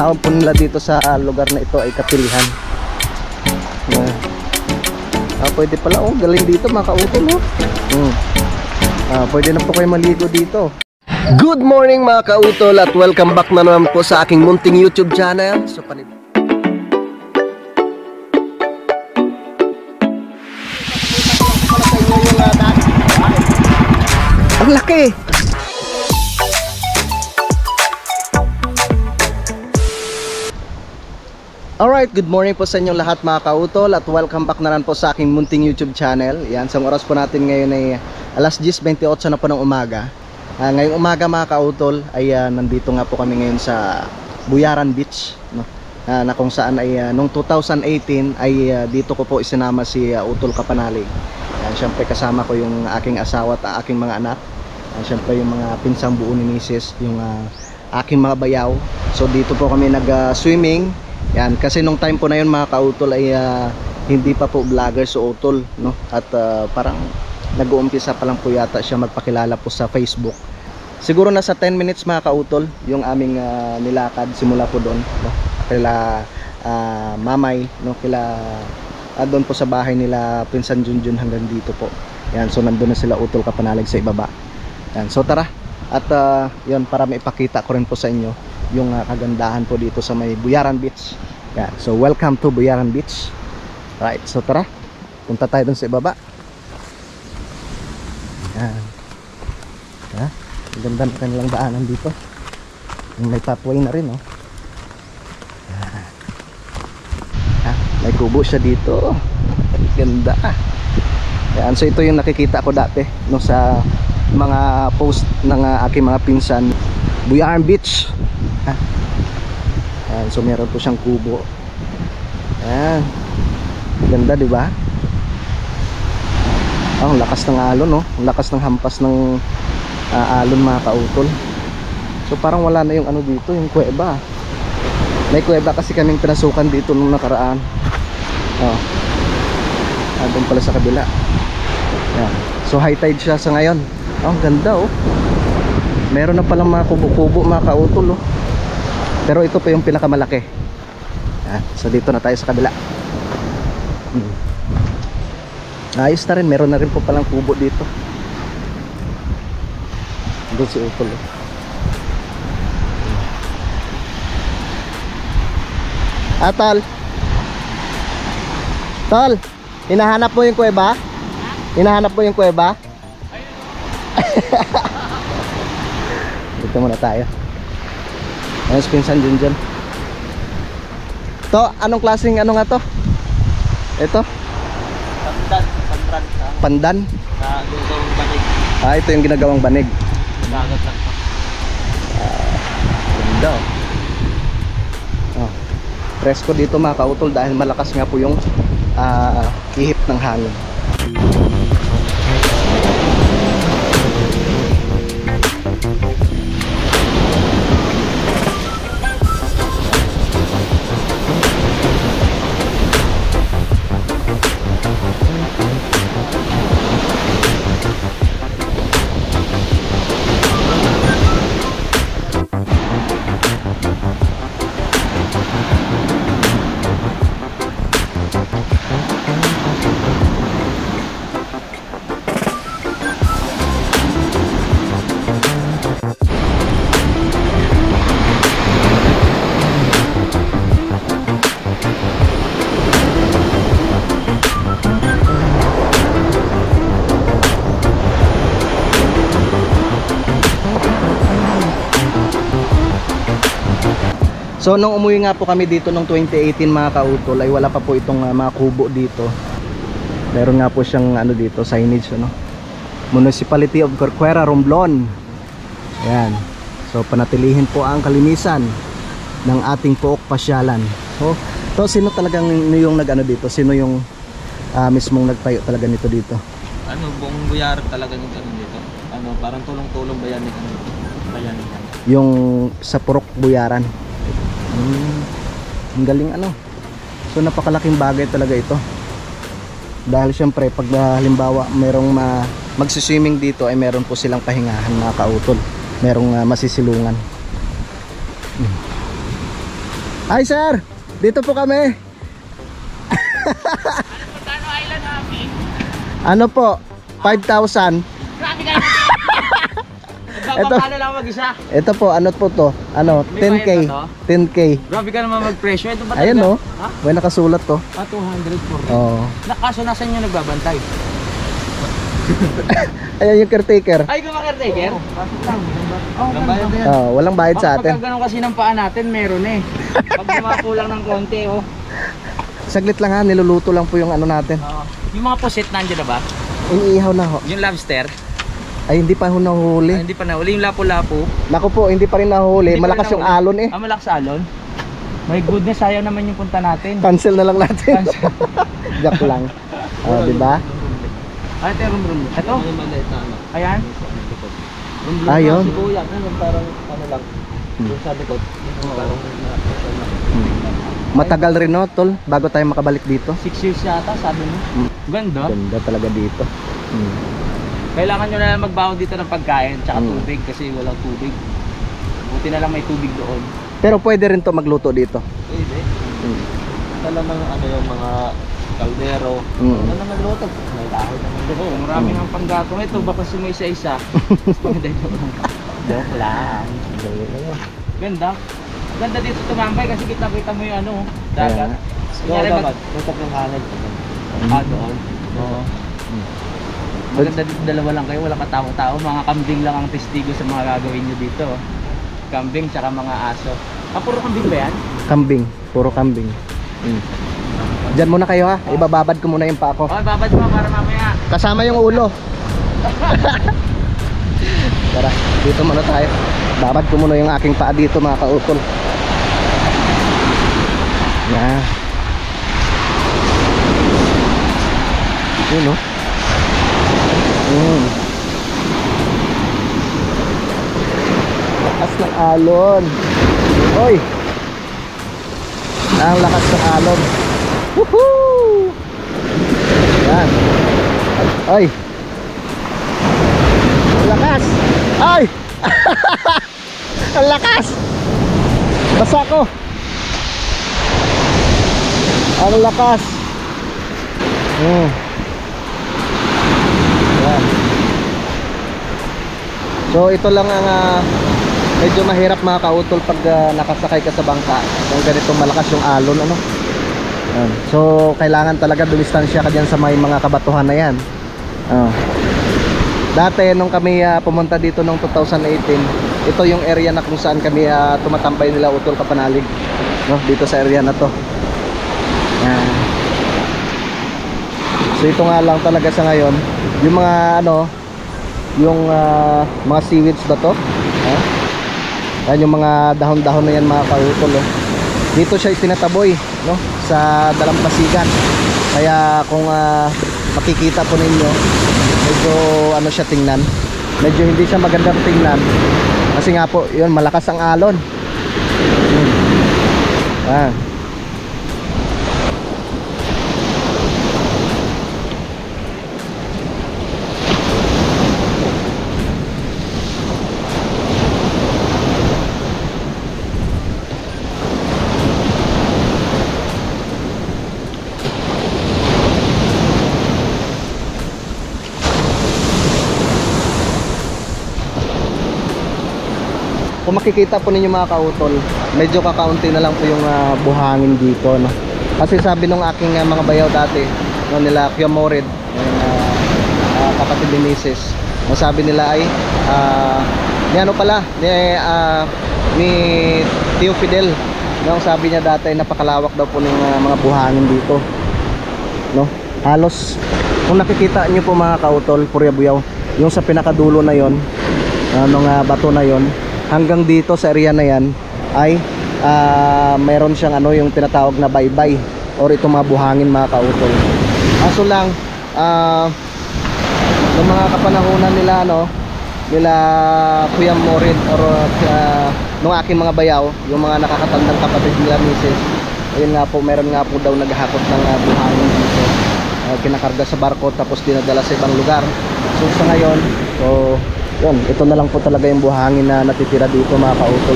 tinatawag po nila dito sa lugar na ito ay kapilihan. Pwede pala, oh, galing dito mga kautol, oh. Pwede na po kayo maligo dito. Good morning mga kautol at welcome back na naman po sa aking munting YouTube channel. So, ang laki! Alright, good morning po sa inyong lahat mga kautol at welcome back na naman po sa aking munting YouTube channel. Yan, sa oras po natin ngayon ay alas 10:28 na po ng umaga. Ngayong umaga mga kautol ay nandito nga po kami ngayon sa Buyaran Beach, no? Na kung saan ay noong 2018 ay dito ko po isinama si Utol Kapanalig. Siyempre kasama ko yung aking asawa at aking mga anak. Siyempre yung mga pinsang buo ni Mrs., yung aking mga bayaw. So dito po kami nag-swimming. Yan, kasi nung time po na yun mga kautol ay hindi pa po vlogger si Utol, no? At parang nag-uumpisa pa lang po yata siya magpakilala po sa Facebook. Siguro nasa 10 minutes mga kautol yung aming nilakad simula po doon, no? Kila Mamay, no? Kila doon po sa bahay nila Pinsan Junjun hanggang dito po. Yan, so nandun na sila Utol Kapanalig sa ibaba. Yan, so tara. At yun, para maipakita ko rin po sa inyo yung kagandahan po dito sa may Buyaran Beach. Yan, so welcome to Buyaran Beach. Right, so tara, punta tayo dun sa ibaba. Yan. Ganda ng kanilang daanan dito. May pathway na rin, oh. May kubo siya dito. Ganda. Yan, so ito yung nakikita ko dati no, sa mga post ng aking mga pinsan. Buyaran Beach. Yan, so meron po siyang kubo. Yan. Ganda, di ba? Ang lakas ng alon, no? Ang lakas ng hampas ng alon mga kautol. So parang wala na yung ano dito, yung kuweba. May kuweba kasi kaming pinasukan dito nung nakaraan. Doon pala sa kabila. Yan. So high tide siya sa ngayon. Ang ganda, oh. Meron na palang mga kubo-kubo mga kautol, oh. Pero ito pa yung pinakamalaki. Yan. So dito na tayo sa kabila. Ayos na rin, meron na rin po palang kubo dito. Doon si Utol, oh. Tol, Tol, hinahanap mo yung kuweba? Hinahanap mo yung kuweba? Dito muna tayo. Ayos, Pinsan Junjun. To, anong klaseng ano nga to? Ito? Pandan. Pandan? Ginagawang banig. Ito yung ginagawang banig. Dagat lang to. Ganda, oh. Presko dito mga kautol dahil malakas nga po yung ihip ng hangin. So nung umuwi nga po kami dito nung 2018 mga kautol ay wala pa po itong mga kubo dito. Meron nga po siyang ano dito, signage, ano? Municipality of Corcuera, Romblon. Ayan. So panatilihin po ang kalinisan ng ating Pook Pasyalan. So sino talagang yung nag-ano dito? Sino yung mismong nagtayo talaga nito dito? Ano, buong Buyaran talaga yung ano dito. Ano, parang tulong-tulong bayani ano, bayani yan. Yung sa Purok Buyaran. Ang galing, ano. So napakalaking bagay talaga ito. Dahil syempre pag halimbawa merong magsiswimming dito ay meron po silang pahingahan mga kautol. Merong masisilungan. Hi sir, dito po kami. Ano po? 5,000. Grabe kayo! Ito. Paano lang mag-isa? Ito po, ano po to? Ano, May 10k. bayad ba 10k. Grabe ka naman mag-presyo. Ito ba Ayan talaga? oh. Ha? May nakasulat to. 200 for Oh. Kaso nasan nyo nagbabantay? Ayan yung caretaker. Ay, kumakartaker? Bakit lang? Oh, Oh, walang bayad sa atin. Pagka ganun kasi ng paa natin, meron eh. Pag kumakulang ng konti, oh. Saglit lang ha, niluluto lang po yung ano natin. Yung mga pusit nandiyan na ba? Iniihaw na ho. Yung lobster? Ay, hindi pa ho nahuli. Hindi pa nahuli. Yung lapu-lapu? Naku po, hindi pa rin nahuli. Hindi pa Malakas rin yung nahuli. alon eh. Malakas alon? My goodness, sayang naman yung punta natin. Cancel na lang natin. Joke lang. Oh, di ba? Ay, ito yung rum-rum. Ito? Ayan? Rum-rum Ayun. Si Kuya, parang ano lang. Yung sabi ko, parang Matagal rin no, tol, bago tayo makabalik dito. 6 years yata, sabi mo. Ganda. Ganda talaga dito. Kailangan nyo na lang magbaon dito ng pagkain tsaka tubig kasi walang tubig. Buti na lang may tubig doon. Pero pwede rin to magluto dito. Pwede. Talagang ano yung mga kaldero. Ano na magluto? May dahon naman doon. Marami ng panggatong ito. Baka sumay isa-isa. Joke lang. Ganda. Ganda dito tumambay kasi kita-kita mo yung ano, dagat. Kunyari mag-tutok ng hangin. Doon. Oo. Maganda dito, dalawa lang kayo, walang katao-tao. Mga kambing lang ang testigo sa mga gagawin nyo dito. Kambing tsaka mga aso. Puro kambing ba yan? Kambing, puro kambing. Diyan muna kayo ha, ibababad ko muna yung pa ako. Okay, babad mo para mamaya. Kasama yung ulo. Tara, dito muna tayo. Babad ko muna yung aking paa dito mga kautol. Yan. Yun no. Lakas ng alon. Oy. Ang lakas ng alon. Woohoo! Yan. Ay. Ang lakas. Ay. Ang lakas. Basa ko. Ang lakas. Yan. So ito lang ang medyo mahirap mga kautol pag nakasakay ka sa bangka kung ganitong malakas yung alon ano. Yan. So kailangan talaga dumistansya ka dyan sa may mga kabatuhan na yan. Dati nung kami pumunta dito noong 2018, ito yung area na kung saan kami tumatambay nila Utol Kapanalig, no? Dito sa area na to. Yan. So ito nga lang talaga sa ngayon yung mga ano, yung mga seaweeds ba to? Yan yung mga dahon-dahon na yan mga kautol dito siya itinataboy no? Sa dalampasigan. Kaya kung makikita po ninyo, medyo ano siya tingnan, medyo hindi siya magandang tingnan kasi nga po yun, malakas ang alon. Kung makikita po ninyo mga kautol, medyo kakaunti na lang po yung buhangin dito no? Kasi sabi nung aking mga bayaw dati no, nila Kuya Morid, yung kapatid ni Mrs. No, sabi nila ay ni ano pala ni Tio Fidel no, sabi niya dati napakalawak daw po ng mga buhangin dito no? Halos kung nakikita niyo po mga kautol, Purya Buyaw, yung sa pinakadulo na yon nung bato na yon hanggang dito sa area na yan ay meron siyang ano, yung tinatawag na baybay or itong mga buhangin mga kautol. Kaso lang ng mga kapanahunan nila ano, nila Kuya Morid or nung aking mga bayaw, yung mga nakakatandang kapatid nila Mrs. Ayun nga po, meron nga po daw naghahakot ng buhangin dito, kinakarga sa barko tapos dinadala sa ibang lugar. So sa ngayon, so yun, ito na lang po talaga yung buhangin na natitira dito mga kautol.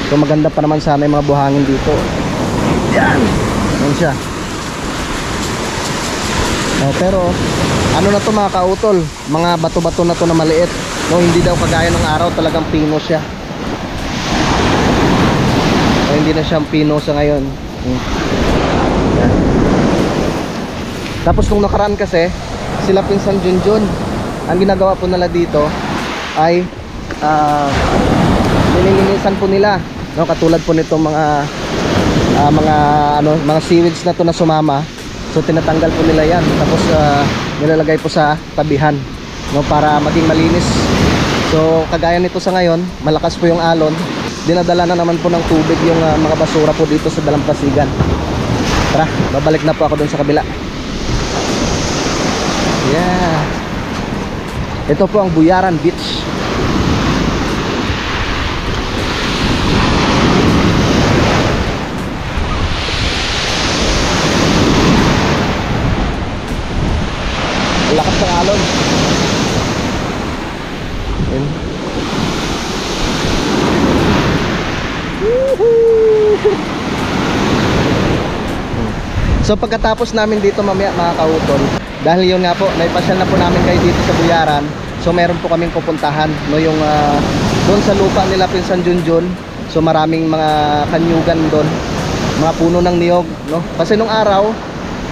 So maganda pa naman sana yung mga buhangin dito. Yan. Yan siya. Pero ano na to mga kautol, mga bato-bato na to na maliit. No, hindi daw kagaya ng araw, talagang pino siya. Hindi na siyang pino sa ngayon. Yan. Tapos nung nakaraan kasi, sila pinsan Junjun, ang ginagawa po nila dito ay nililinisan po nila, no, katulad po nitong mga seaweeds na to na sumama. So tinatanggal po nila yan, tapos nilalagay po sa tabihan, no, para maging malinis. So kagaya nito sa ngayon, malakas po yung alon, dinadala na naman po ng tubig yung mga basura po dito sa dalampasigan. Tara, babalik na po ako dun sa kabila. Yeah. Ito po ang Buyaran Beach. Lakas ng alon. Yan. So pagkatapos namin dito mamaya mga kautol, dahil yun nga po, naipasyal na po namin kayo dito sa Buyaran. So meron po kaming pupuntahan, no, yung doon sa lupa nila pinsan Junjun. So maraming mga kanyugan doon, mga puno ng niyog, no. Kasi nung araw,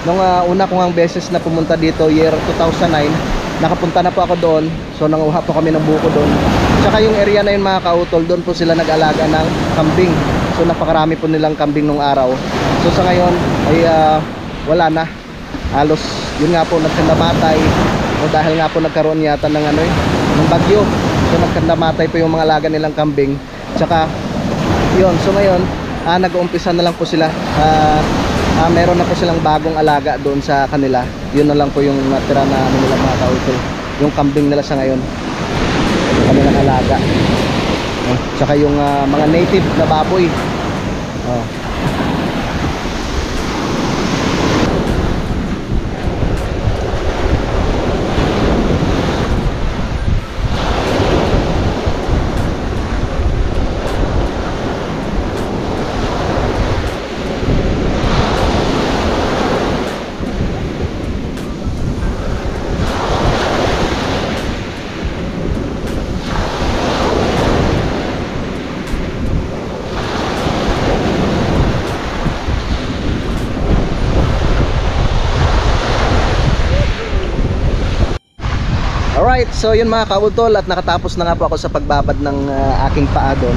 nung una kong ang beses na pumunta dito, year 2009, nakapunta na po ako doon. So nanguha po kami ng buko doon. Tsaka yung area na yun mga kautol, doon po sila nag-alaga ng kambing. So napakarami po nilang kambing nung araw. So sa ngayon ay wala na. Halos yun nga po, nagkandamatay. O dahil nga po nagkaroon yata ng ng bagyo. So nagkandamatay po yung mga alaga nilang kambing. Tsaka yun, so ngayon nag-uumpisa na lang po sila. Meron na po silang bagong alaga doon sa kanila. Yun na lang po yung natira na nila mga kautol, yung kambing nila sa ngayon, kanilang alaga. Tsaka yung mga native na baboy. Alright, so yun mga kautol, at nakatapos na nga po ako sa pagbabad ng aking paa doon.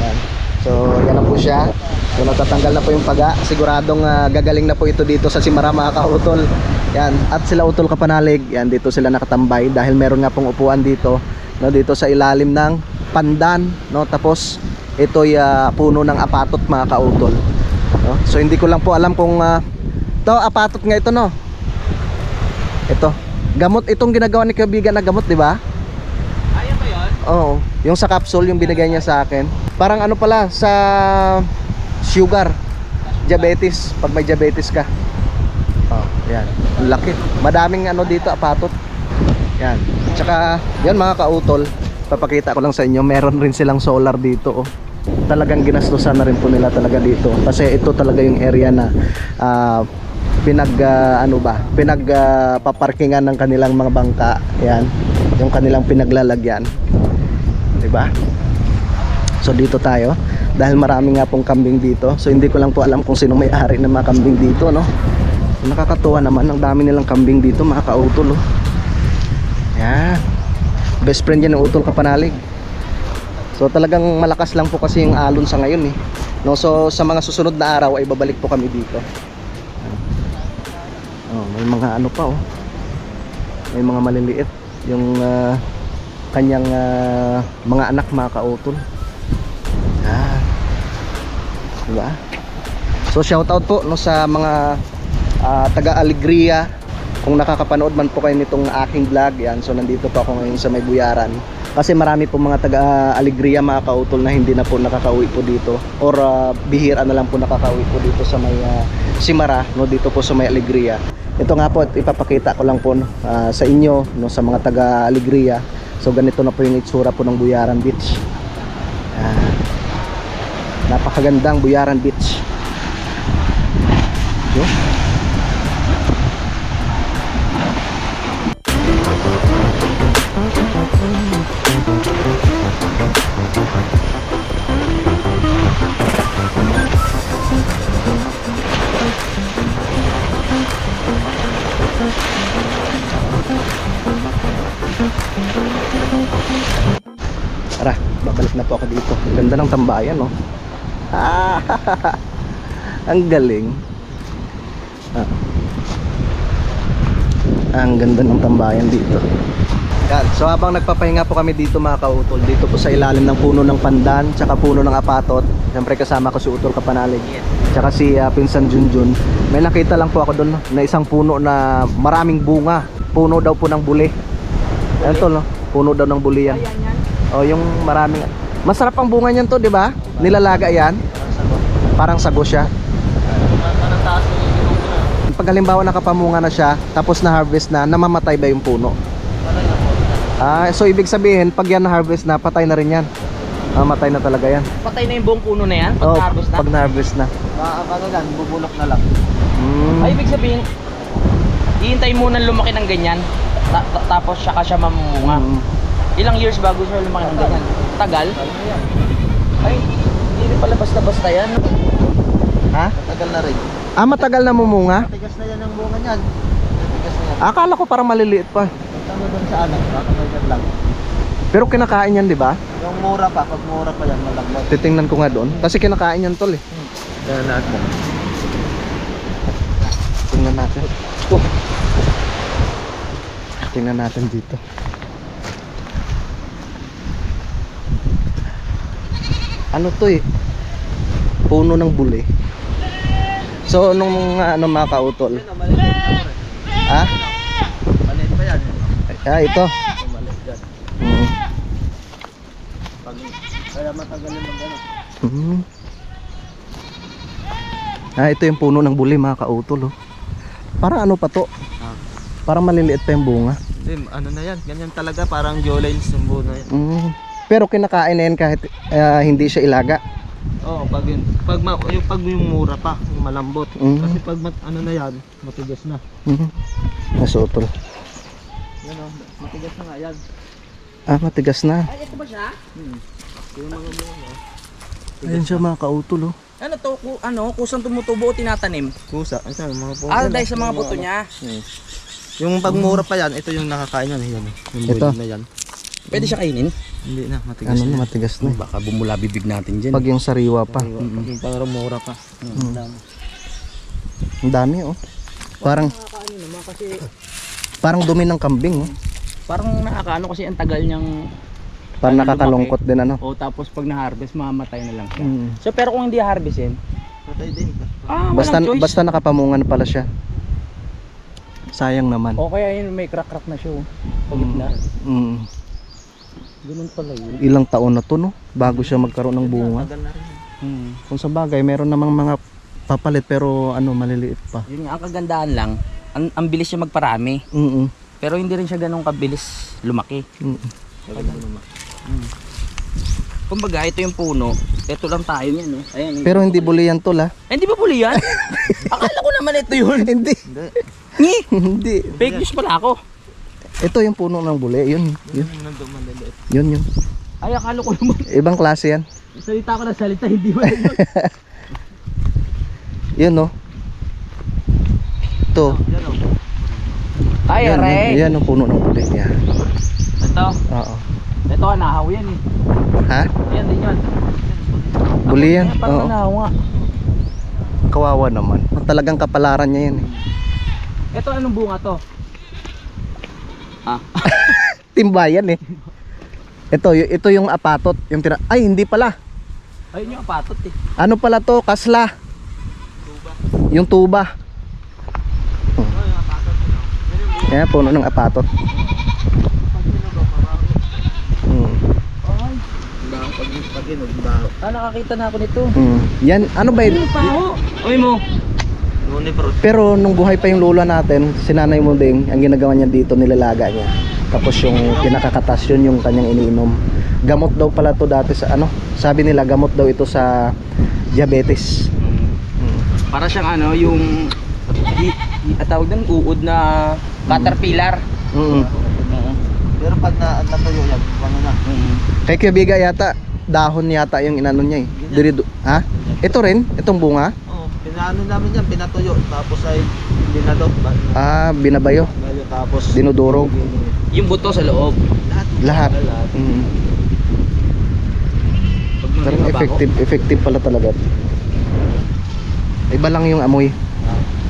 Yan. So yan na po siya. So natatanggal na po yung paga. Siguradong gagaling na po ito dito sa Simara mga kautol. Yan. At sila Utol Kapanalig, yan, dito sila nakatambay dahil meron nga pong upuan dito, no, dito sa ilalim ng pandan, no. Tapos ito'y puno ng apatot mga kautol, no? So hindi ko lang po alam kung to apatot nga ito, no. Ito gamot, itong ginagawa ni kaibigan na gamot, di ba? Ayan ba yun? Oo, yung sa capsule, yung binigay niya sa akin. Parang ano pala, sa sugar, diabetes, pag may diabetes ka. Oh, yan, ang laki. Madaming ano dito, apatot. Yan, tsaka, yan mga kautol, papakita ko lang sa inyo, meron rin silang solar dito, oh. Talagang ginastusan na rin po nila talaga dito. Kasi ito talaga yung area na paparkingan ng kanilang mga bangka. Yan, yung kanilang pinaglalagyan, diba? So dito tayo, dahil marami nga pong kambing dito. So hindi ko lang po alam kung sino may-ari ng mga kambing dito, no? So, nakakatuwa naman, ang dami nilang kambing dito mga kautol, oh. Yan, best friend yan ng Utol Kapanalig. So talagang malakas lang po kasi yung alon sa ngayon, eh, no? So sa mga susunod na araw ay babalik po kami dito. May mga ano pa, oh. May mga maliliit yung kanyang mga anak mga kautol. Diba? So shout out po, no, sa mga taga Alegria. Kung nakakapanood man po kayo nitong aking vlog, yan. So nandito po ako ngayon sa may Buyaran. Kasi marami po mga taga Alegria mga kautol na hindi na po nakakauwi po dito, or bihira na lang po nakakauwi po dito sa may Simara, no, dito po sa may Alegria. Ito nga po, ipapakita ko lang po sa inyo, no, sa mga taga Alegria. So ganito na po yung itsura po ng Buyaran Beach. Napakagandang Buyaran Beach. Yun. Tara, babalik na po ako dito. Ang ganda ng tambayan, no? Ah, ang galing. Ang ganda ng tambayan dito. Yan. So habang nagpapahinga po kami dito mga kautol, dito po sa ilalim ng puno ng pandan, tsaka puno ng apatot. Siyempre kasama ko si Utol Kapanalig, tsaka si Pinsan Junjun. May nakita lang po ako doon na isang puno na maraming bunga. Puno daw po ng buli. Ayan tol, no? Puno daw ng buli yan. O yung maraming. Masarap ang bunga niyan to, di ba? Nilalaga yan. Parang sago siya. Pag halimbawa nakapamunga na siya, tapos na harvest na, namamatay ba yung puno? So ibig sabihin, pag yan na harvest na, patay na rin yan. Mamatay na talaga yan. Patay na yung buong puno na yan? Pag na-harvest na? Pag na-harvest na. Ano yan, bubulok na lang. Ay, ibig sabihin, hihintay muna lumaki ng ganyan, tapos siya mamumunga. Ilang years bago siya lumaki ng ganyan? Tagal? Ay, hindi pala basta-basta yan. Ha? Matagal na rin. Matagal na mumunga? Matigas na yan ang bunga niyan. Matigas na yan. Akala ko parang maliliit pa. Tama doon sa anak, baka may lang. Pero kinakain yan, di ba? Yung mura pa, pag mura pa yan, malambot. Titingnan ko nga doon. Kasi kinakain yan tol eh. Kaya natin. Tingnan natin. Tingnan natin dito. Ano to eh? Puno ng buli. So nung ano mga kautol? Ah? Maliit pa yan. Ito. Maliit yan. Kaya matagal yung mag-ano. Ito yung puno ng buli mga kautol, oh. Parang ano pa to? Parang maliliit pa yung bunga. Hindi, ano na yan, ganyan talaga, parang jolines ng buo na yan. Pero kinakain na yan kahit hindi siya ilaga. Oo, pag yung mura pa, yung malambot. Kasi pag ano na yan, matigas na. Nasutol. Yan o, matigas na nga yan. Matigas na. Ay, ito ba siya? Yung mga bunga. Ayun siya mga kautol, oh. Ano to, kusang tumutubo o tinatanim? Kusa, ito yung mga puto. Dahil sa mga buto niya. Yung pagmura pa yan, ito yung nakakain yan. Yung ito na yan. Pwede siya kainin? Hindi na, matigas na. Matigas na. Baka bumula bibig natin dyan. Pag yung sariwa pa. Yung parang mura pa. Ang dami, oh. Parang parang dumi ng kambing, oh. Parang nakakaano kasi ang tagal niyang parang nakakalungkot din, ano. O tapos pag na-harvest, mamatay na lang siya. So pero kung hindi harvestin, patay din. Basta nakapamungan pala siya. Sayang naman. O kaya yun, may crack-crack na siya, oh. Pagit na. Ganun pala yun. Ilang taon na to, no? Bago siya magkaroon ng bunga. Kung sa bagay, meron namang mga papalit pero ano, maliliit pa. Yun nga, ang kagandahan lang, ang bilis siya magparami. Pero hindi rin siya ganun kabilis lumaki. Kumbaga, ito yung puno. Ito lang tayo niyan, no? Ayan, pero hindi buli yan tol, ha? Hindi ba buli yan? Akala ko naman ito yun. Hindi. Hindi. Fake news pala ako. Ito yung puno ng buli. Yun. Yun. Ay, akala ko naman. Ibang klase yan. Salita ko na salita, hindi ba yun? Yun, no? Ito. Ay, aray. Yan ang puno ng buli. Yan. Ito? Oo. Ito, nahaw yan eh. Ha? Yan din yan. Buli yan. Parang nahaw nga. Kawawa naman. Talagang kapalaran niya yan eh. Ito, anong bunga to? Timbayan eh. Ito yung apatot. Ay, hindi pala. Ayun yung apatot eh. Ano pala to? Kasla. Yung tuba. Kaya puno ng apatot. Nakakita na ako nito. Yan, ano ba yun? Uy mo. Pero nung buhay pa yung lula natin, si Nanay Munding, ang ginagawa niya dito, nilalaga niya. Tapos yung pinakakatas, yun yung kanyang iniinom. Gamot daw pala to dati sa ano, sabi nila gamot daw ito sa diabetes. Para siyang ano, yung tawag doon, uod na caterpillar. Pero pag natuyo yan, ano na? Kay Kuya Biga yata, dahon yata yung inano niya eh. Ha? Ito rin, itong bunga. Oo, pinaano namin yan, pinatuyo. Tapos ay binadok. Binabayo. Tapos Dinudurog. Yung buto sa loob. Lahat. Pero effective pala talaga. Iba lang yung amoy.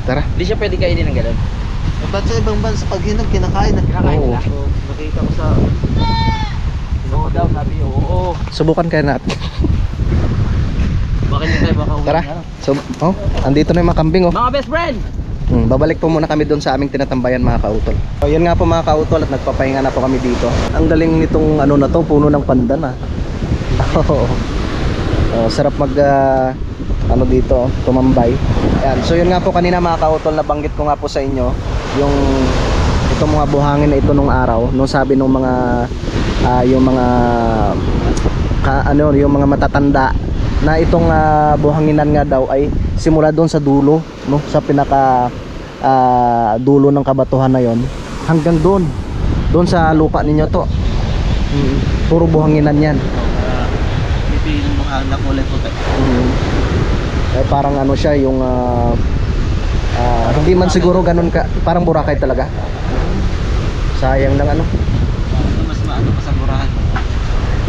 Tara. Hindi siya pwede kainin ng ganun. ba't sa ibang bansa pag hinog, kinakain na. Kinakain Oo. nila. Oo, nakita ko sa... Oo daw, sabi oo. Subukan kayo natin. Bakit hindi tayo makauwi? Tara. So, andito na yung mga kambing oh. Mga best friend! Babalik po muna kami doon sa aming tinatambayan mga kautol. So, yun nga po mga kautol at nagpapahinga na po kami dito. Ang galing nitong ano na to, puno ng pandan ah. Sarap mag ano dito, tumambay. Ayan. So yun nga po kanina mga kautol, nabanggit ko nga po sa inyo yung itong mga buhangin na ito nung araw, nung sabi nung mga yung mga yung mga matatanda na itong buhanginan nga daw ay simula doon sa dulo, no, sa pinaka dulo ng kabatuhan na yon hanggang doon sa lupa ninyo to. Puro buhanginan yan. Pipili ng mga anak ulit po. Parang ano siya yung hindi man siguro ganun ka, parang Boracay talaga. Sayang lang ano. Mas maano pa sa burahan.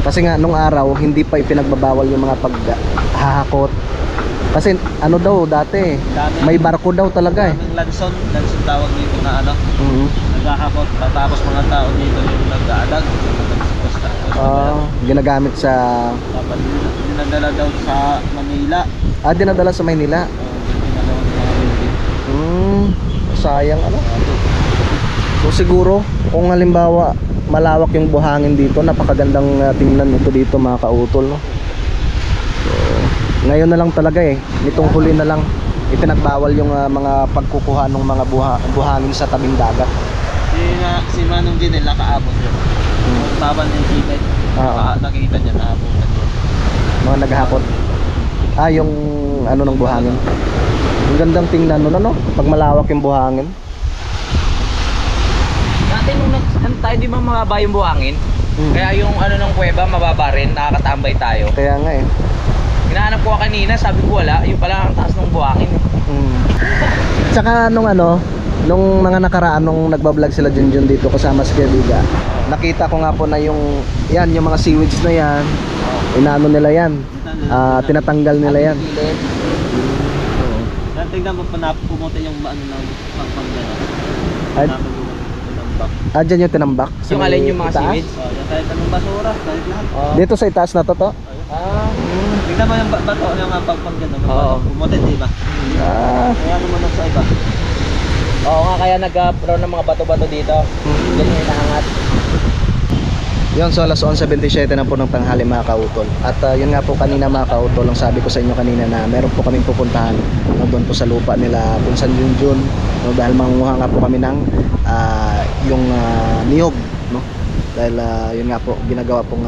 Kasi nga nung araw hindi pa ipinagbabawal yung mga paghahakot. Kasi ano daw dati, may barko daw talaga eh. Daming lanson tawag dito na ano. Naghahakot, tapos mga tao dito yung nag-aadag, ginagamit sa dapat dinadala daw sa Manila. Dinadala sa Maynila. Sayang ano. So siguro kung halimbawa malawak yung buhangin dito, napakagandang tingnan nito dito mga kautol, no? So, ngayon na lang talaga eh, nitong huli na lang ipinagbawal yung mga pagkukuha ng mga buhangin sa tabing dagat. Si Manong Ginel nakaabot yun. Taban yung Ginel, nakita niya naabutan. Mga naghahakot. Yung ano ng buhangin. Ang gandang tingnan nun ano, pag malawak yung buhangin. Dati nung tayo di ba mababa yung buhangin? Kaya yung ano ng kuweba mababa rin, nakakatambay tayo. Kaya nga eh. Hinahanap ko kanina, sabi ko wala, yung pala ang taas ng buhangin. Tsaka nung mga nakaraan nung nagbablog sila Junjun dito kasama si Kuya Biga, nakita ko nga po na yung mga seaweeds na yan, inaano nila yan, tinatanggal nila yan. Tingnan mo pa pumunta yung ano ng pagpanggan. Dyan yung tinambak. Yung alin yung mga seaweeds? Yan tayo tanong basura, tayo lahat. Dito sa itaas na to? Tingnan mo yung bato, yung pagpanggan. Pumunta, di ba? Kaya naman sa iba. Oo nga, kaya nag-brown ng mga bato-bato dito. Ganyan yung naangat. Yun, so alas 11:27 na po ng tanghali mga kautol. At yun nga po kanina mga kautol, ang sabi ko sa inyo kanina na meron po kaming pupuntahan doon po sa lupa nila kung San Junjun, no, dahil mangunguha nga po kami ng yung niyog, no? Dahil yun nga po ginagawa pong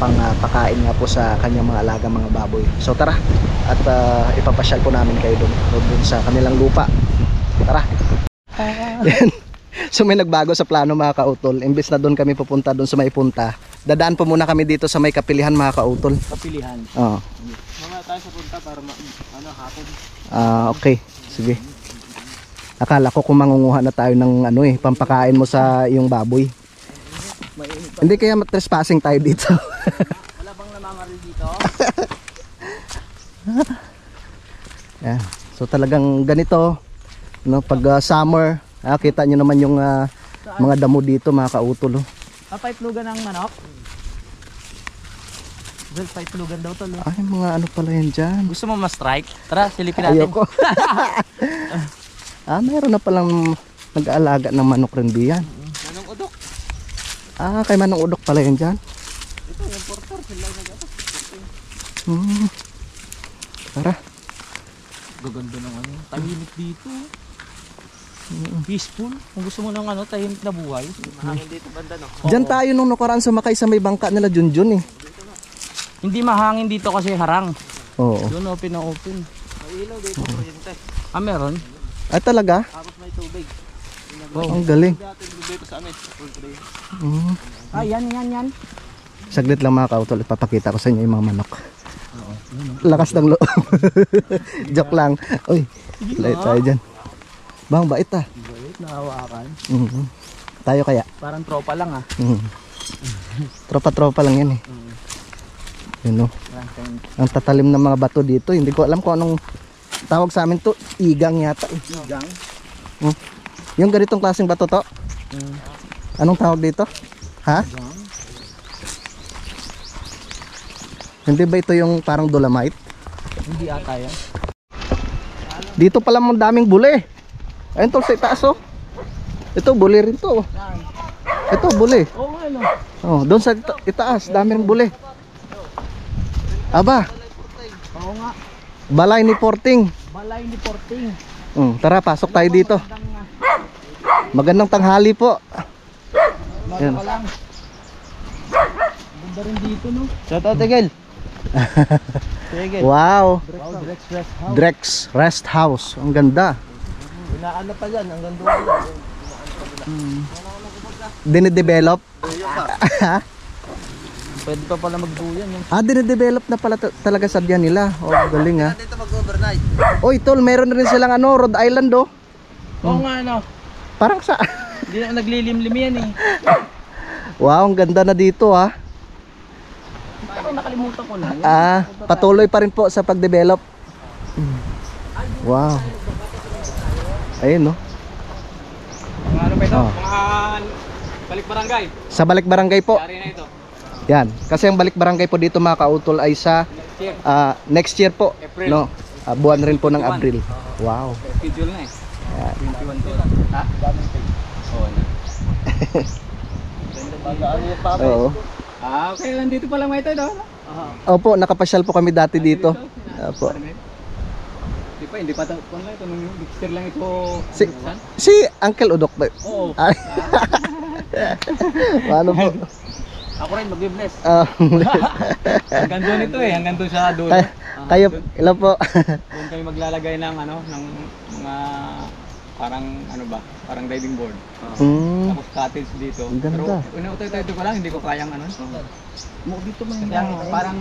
pangpakain nga po sa kanyang mga alagang mga baboy. So tara, at ipapasyal po namin kayo doon sa kanilang lupa. Tara. So may nagbago sa plano mga kautol. Imbes na doon kami pupunta doon sa may punta, dadaan po muna kami dito sa may kapilihan mga kautol. Kapilihan. Oo. Mga tayo sa punta para hapon. Okay. Sige. Akala ko kung mangunguha na tayo ng pampakain mo sa iyong baboy. Hindi kaya trespassing tayo dito. Wala bang namamaril dito? Yeah. So talagang ganito, no, pag summer, kita nyo naman yung mga damo dito mga kautol. Papaitlugan ng manok? Well, paitlugan daw to. Ay, mga ano pala yan dyan. Gusto mo ma-strike? Tara, silipin natin. Ayoko. Mayroon na palang nag-aalaga ng manok rin diyan. Manong udok. Kay Manong Udok pala yan dyan. Ito yung porter, sila nag-atak. Tara. Gaganda ng tahimik dito. Peaceful. Kung gusto mo ng tahimik na buhay. Mahangin dito banda, no? Diyan tayo nung nakaraan sumakay sa may bangka nila Junjun eh. Hindi mahangin dito kasi harang. Oo. Doon open na open. May ilaw dito, kuryente. Ah, meron? Ay talaga? Tapos may tubig. Ang galing. Dati dito sa amin. Ah, yan. Saglit lang mga kautol, ipapakita ko sa inyo yung mga manok. Lakas ng loob. Joke lang. Uy, lait tayo dyan. Bang, bait ah. Bait, nahawakan. Tayo kaya. Parang tropa lang ah. Tropa-tropa lang yan eh. Yun o. Ang tatalim ng mga bato dito. Hindi ko alam kung anong tawag sa amin to. Igang yata. Igang? Yung ganitong klaseng bato to. Anong tawag dito? Ha? Hindi ba ito yung parang dolomite? Hindi ata yan. Dito pala ang daming buli. Ayun tol sa itaas oh. Ito buli rin to. Ito buli. Oo nga no. Oh, doon sa itaas dami ring buli. Aba, Oo nga. balay ni Porting. Balay ni Porting. Tara, pasok tayo dito. Magandang tanghali po. Yan. Baka lang. Ganda rin dito no. Shout out, Tigil. Tigil. Wow, Wow, Drex Rest House. Drex Rest House. Ang ganda. Inaano pa yan, hanggang doon. Dinidevelop. Pwede pa pala magduyan yung Dinidevelop na pala talaga sa diyan nila. Oh, galing ah. Dito mag-overnight. Oy, tol, meron rin silang ano, Rhode Island oh. Oo nga no. Parang sa Hindi na naglilimlim yan eh. Wow, ang ganda na dito ah. Parang nakalimutan ko na. Patuloy pa rin po sa pagdevelop. Wow. Ayun no. Mga ano pa ito? Oh. Mga balik barangay. Sa Balik Barangay po. Yari na ito. Yan. Kasi ang Balik Barangay po dito mga kautol ay sa Here. next year po. April. No. Buwan rin po ng Abril. Wow. Schedule na eh. Yan. 21 to. Ha? Oo na. Ano yung pa? Oo. Okay lang dito pala may ito no? Opo, nakapasyal po kami dati dito. Opo. Hindi pa ito. Kung lang ito, nung mixer lang ito. Si, si Uncle Udok ba? Oo. Ay. Paano po? Ako rin mag-bless. Ah, Hanggang doon ito eh. Hanggang doon sa dulo. kayo, ilan po? Doon kami maglalagay ng ano, ng mga parang ano ba, parang diving board. Tapos cottage dito. Ang ganda. Pero ito ko lang, hindi ko kayang ano. Mo dito man. Parang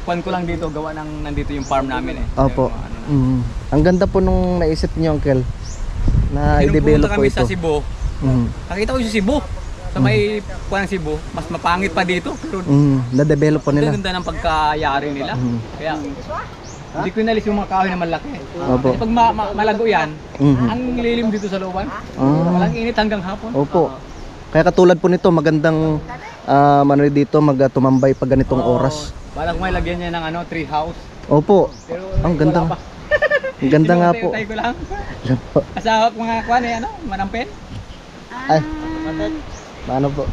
kwan ko lang dito, gawa ng nandito yung farm namin eh. Opo. Yung, ano, Ang ganda po nung naisip niyo, Uncle, na i-develop po kami ito. sa Cebu. Nakita ko yung Cebu. Sa may kuwan ng Cebu, mas mapangit pa dito. Pero Na-develop po nila. ang ganda ng pagkayari nila. Kaya hindi ko inalis yung mga kahoy na malaki. Opo. Kasi pag malago yan, ang lilim dito sa looban. Walang init hanggang hapon. Opo. Kaya katulad po nito, magandang ano dito, tumambay pag ganitong oras. Balak mo ilagyan niya ng ano, tree house. Opo. Pero Ang ganda. wala pa. Ang ganda nga po. Tinutay ko lang. Kasama mga kuwan eh, ano, manampin. Ay. Paano po?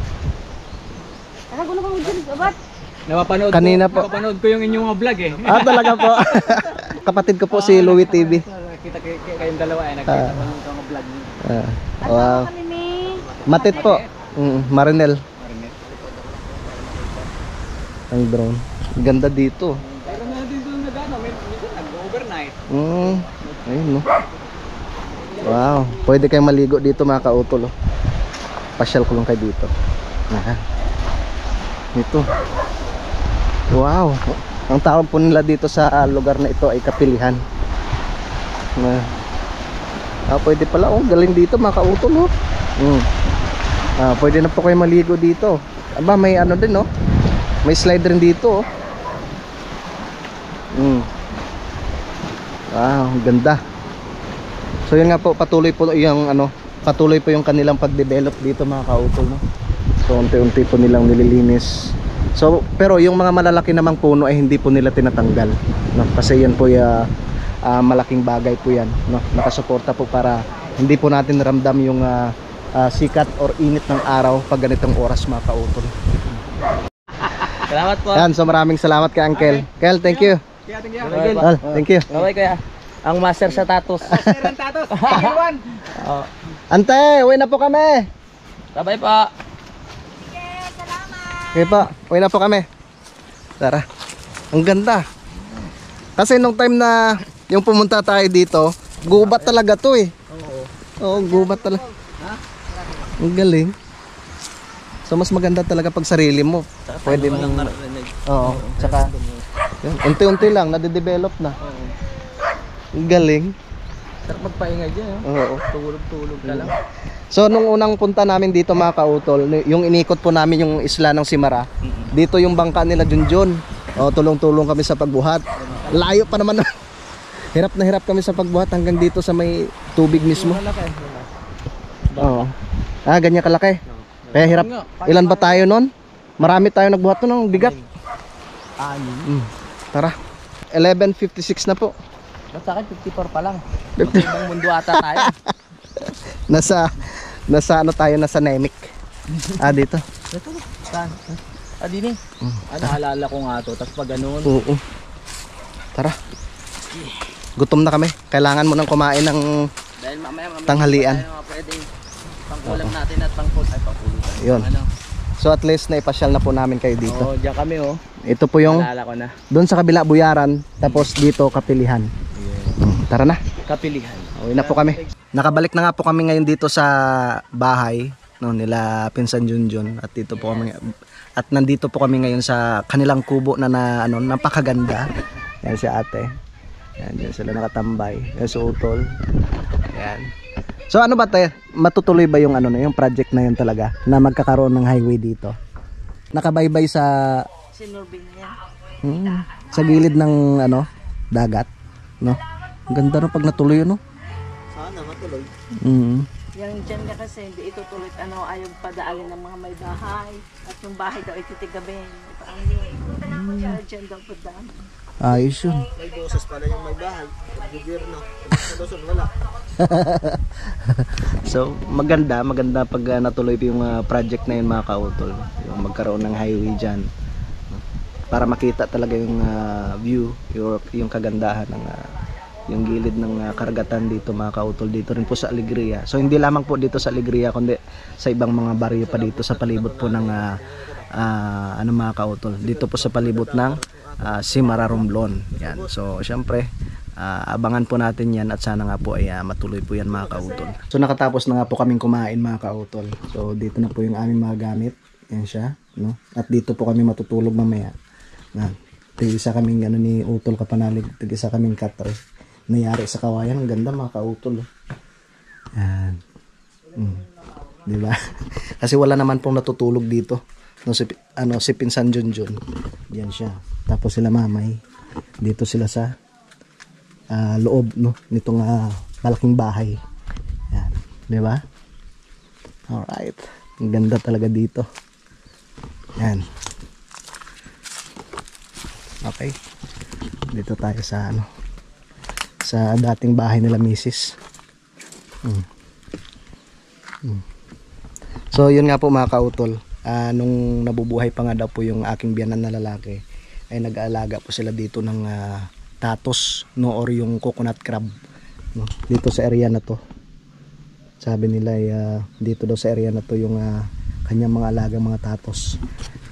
Kanina po. Napapanood ko yung inyong mga vlog eh. Talaga po. Kapatid ko po si Louie TV. Kita kayong dalawa eh, nakita ko ng mga vlog niyo. Wow. Matit po. Marinel. Ang drone. Ganda dito. Pero na dito nag-ano, minsan nag-overnight. Ayun no. Wow. Pwede kayong maligo dito mga kautol. Oh. Pasyal ko lang kayo dito. Dito. Wow. Ang tawag po nila dito sa lugar na ito ay Kapilihan. Pwede pala. Galing dito mga kautol. Pwede na po kayo maligo dito. Aba, may ano din no. May slide rin dito. Wow, ang ganda. So yun nga po, patuloy po yung kanilang pag-develop dito mga kautol no. So unti-unti po nilang nililinis. So pero yung mga malalaki namang puno ay hindi po nila tinatanggal no, kasi yan po malaking bagay po yan no. Nakasuporta po para hindi po natin ramdam yung sikat or init ng araw pag ganitong oras mga kautol. Salamat po. Yan, so maraming salamat kay Uncle. Kel, thank you. Thank you. Okay kuya. Ang master sa tatos. Master ng tatos. Tingin Ante, uwi na po kami. Sabay pa. Okay pa, uwi na po kami. Tara. Ang ganda. Kasi nung time na yung pumunta tayo dito, gubat talaga to eh. Oo, gubat talaga. Ang galing. So mas maganda talaga pag sarili mo. Pwede mo. Oo, tsaka yun, unti-unti lang nade-develop na. Ang galing. Sarap magpahinga dyan. Oo. Tulog-tulog ka lang. So nung unang punta namin dito mga kautol, yung inikot po namin yung isla ng Simara. Dito yung bangka nila Junjun. O tulong-tulong kami sa pagbuhat. Layo pa naman. Hirap na hirap kami sa pagbuhat hanggang dito sa may tubig mismo. Oo. Ah, ganyan kalaki. Kaya hirap. Ilan ba tayo nun? Marami tayo nagbuhat nun ng bigat. Tara. 11:56 na po. Ba't sa akin 54 pa lang? Ibang mundo ata tayo. Nasa ano tayo, nasa Nemic. Ah, dito. Saan? Dini. Naalala ko nga to. Tapos pag ganun. Oo. Tara. Gutom na kami. Kailangan mo nang kumain ng Dahil mamaya tanghalian. tayo mga pwedeng pangkulam natin at pangpulutan. Yun. So at least naipasyal na po namin kayo dito. Oo, diyan kami oh. Ito po yung Naalala ko na. doon sa kabila Buyaran, tapos dito Kapilihan. Tara na. Kapilihan. Uwi na po kami. Nakabalik na nga po kami ngayon dito sa bahay no, nila Pinsan Junjun at dito po kami at nandito po kami ngayon sa kanilang kubo na, napakaganda. Yan si ate. Yan, dyan sila nakatambay. Yan si Utol. Yan. So ano ba tayo? Matutuloy ba yung yung project na yun talaga na magkakaroon ng highway dito? Nakabaybay sa Sinurbin na yan. sa gilid ng dagat, no? Ang ganda no pag natuloy yun, no? Sana matuloy. Yung dyan ka kasi hindi itutuloy ayaw padaalin ng mga may bahay at yung bahay daw ititigabin. Parang yun. Dyan daw padaan. Ayos yun. May boses pala yung may bahay. Gobyerno. Sa Luzon wala. So maganda pag natuloy yung project na yun mga kautol, yung magkaroon ng highway dyan para makita talaga yung view, yung kagandahan ng yung gilid ng karagatan dito mga kautol, dito rin po sa Alegria. So hindi lamang po dito sa Alegria kundi sa ibang mga baryo pa dito sa palibot po ng mga kautol, dito po sa palibot ng Simara Romblon. Yan. So syempre abangan po natin yan at sana nga po ay matuloy po yan mga kautol. So nakatapos na nga po kaming kumain mga kautol. So dito na po yung aming mga gamit. Yan siya, no? At dito po kami matutulog mamaya. Tig-isa kaming ni Utol Kapanalig, tig-isa kaming katre. Nayari sa kawayan, ang ganda mga kautol. Yan. Diba? Kasi wala naman pong natutulog dito. No, si Pinsan Junjun. Yan siya. Tapos sila mamay. Dito sila sa loob nitong malaking bahay. Yan, 'di ba? Alright. Ang ganda talaga dito. Yan. Okay. Dito tayo sa sa dating bahay nila Mrs. So, yun nga po mga kautol. Nung nabubuhay pa nga daw po yung aking biyanan na lalaki, ay nag-aalaga po sila dito ng tatos, no, or yung coconut crab, no, dito sa area na to. Sabi nila dito daw sa area na to yung kanyang mga alagang mga tatos.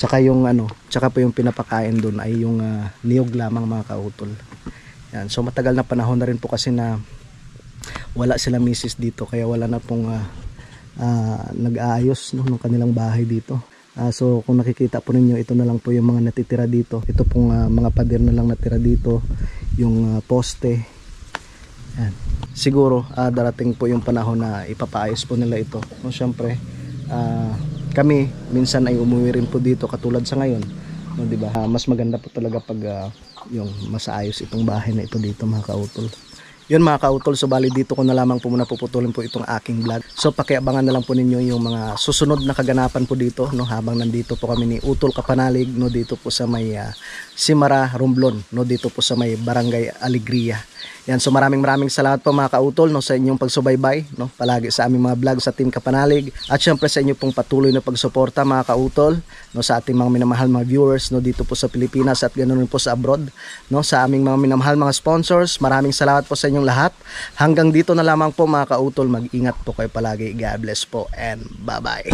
Tsaka yung tsaka po yung pinapakain doon ay yung niyog lamang mga kautol. Yan. So matagal na panahon na rin po kasi na wala sila misis dito, kaya wala na pong nag-aayos ng kanilang bahay dito. So kung nakikita po ninyo, ito na lang po yung mga natitira dito. Ito pong mga pader na lang natira dito, yung poste. Yan. Siguro darating po yung panahon na ipapaayos po nila ito. No, syempre kami minsan ay umuwi rin po dito katulad sa ngayon, no, di ba? Mas maganda po talaga pag yung masaayos itong bahay na ito dito mga kautol. Yun mga kautol, so bali dito ko na lamang po muna puputulin po itong aking vlog. So pakiabangan na lang po ninyo yung mga susunod na kaganapan po dito, no, habang nandito po kami ni Utol Kapanalig, no, dito po sa may Simara Romblon, no, dito po sa may Barangay Alegria. Yan, so maraming salamat po mga kautol, no, sa inyong pagsubaybay, no, palagi sa aming mga vlog sa Team Kapanalig, at syempre sa inyo pong patuloy na pagsuporta mga kautol, no, sa ating mga minamahal mga viewers, no, dito po sa Pilipinas at ganoon rin po sa abroad, no, sa aming mga minamahal mga sponsors. Maraming salamat po sa inyong lahat. Hanggang dito na lamang po mga kautol, mag-ingat po kayo palagi. God bless po and bye bye.